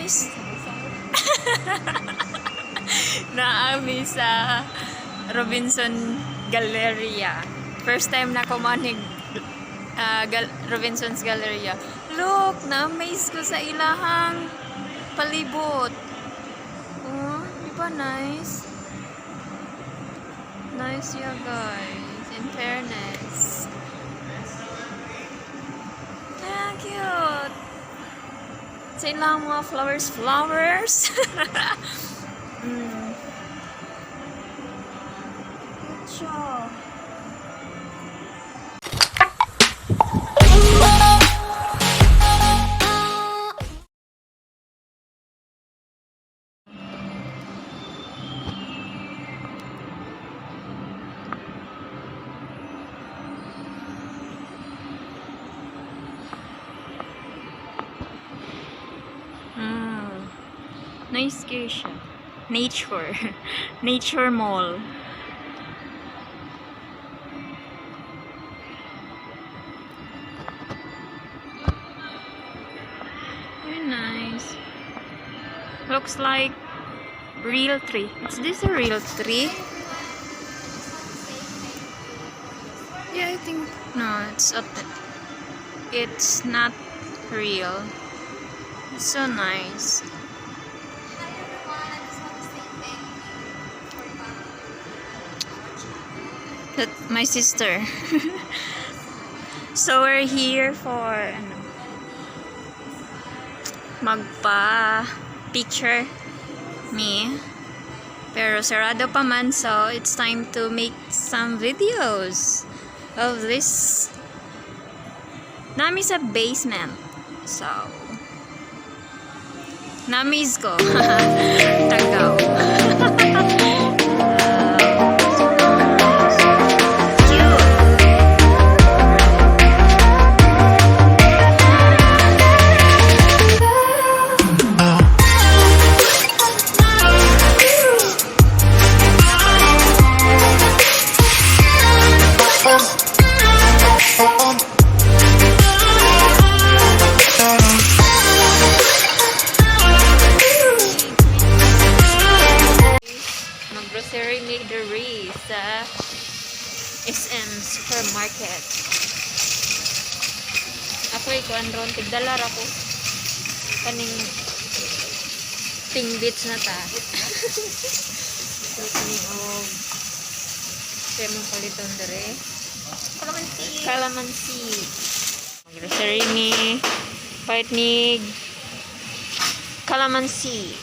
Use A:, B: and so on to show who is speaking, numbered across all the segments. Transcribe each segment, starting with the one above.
A: guys. Naami sa Robinsons Galleria. First time na kumanig Robinsons Galleria. Look, na-amaze ko sa ilahang palibot. Oh, di ba nice? Nice ya guys, in fairness. Ah, cute. Sa ilang mga flowers. Good job. Nice siya. Nature mall. Very nice. Looks like real tree. Is this a real tree? Yeah, I think no, it's not real. It's so nice. That my sister. So we're here for magpa picture me, pero sarado pa man, so it's time to make some videos of this. Nami sa basement, so namiss ko. Tagaw. Mag-grocery middery sa SM supermarket. Ako ikuan ron, tigdalar ako kaning tingbits na ta. So kaning mong paliton dere kalamansi. Mag-grocery ni part ni kalamansi.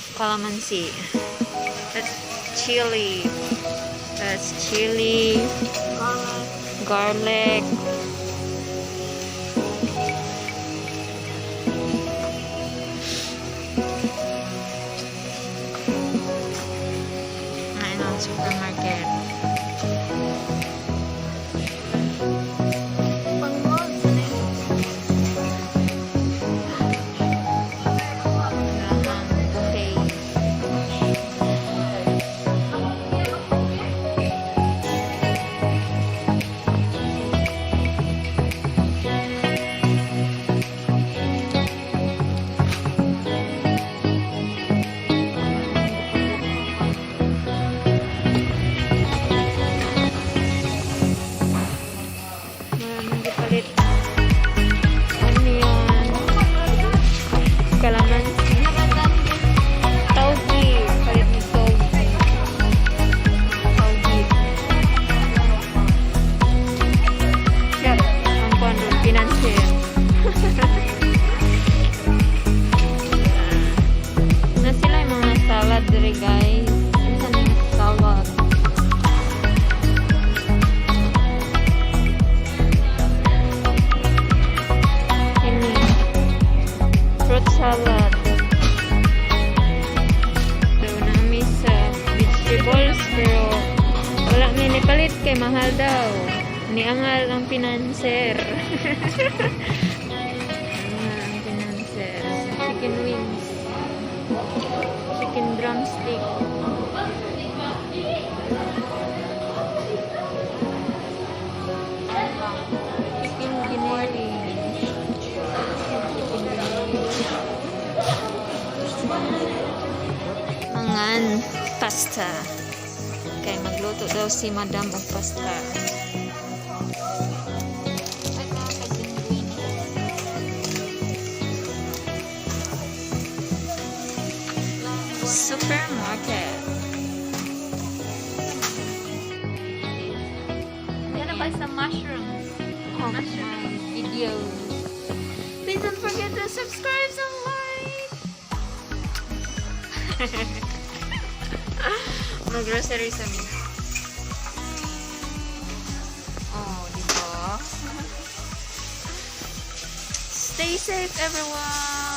A: That's chili, garlic, ayun, supermarket. Guys, isa na yung salad. Ini fruit salad. So namin sa vegetables, pero wala may nipalit kay mahal daw. Niangal ang pinanser. Ang pinanser. Chicken wings. Chicken drumstick. Chicken gineling. Mangan pasta. Kay magluto daw si Madam og pasta. Supermarket.
B: Gonna buy some mushrooms.
A: Oh, video.
B: Please don't forget to subscribe and like.
A: Mag-grocery sa mi. Oh, diba? Stay safe, everyone.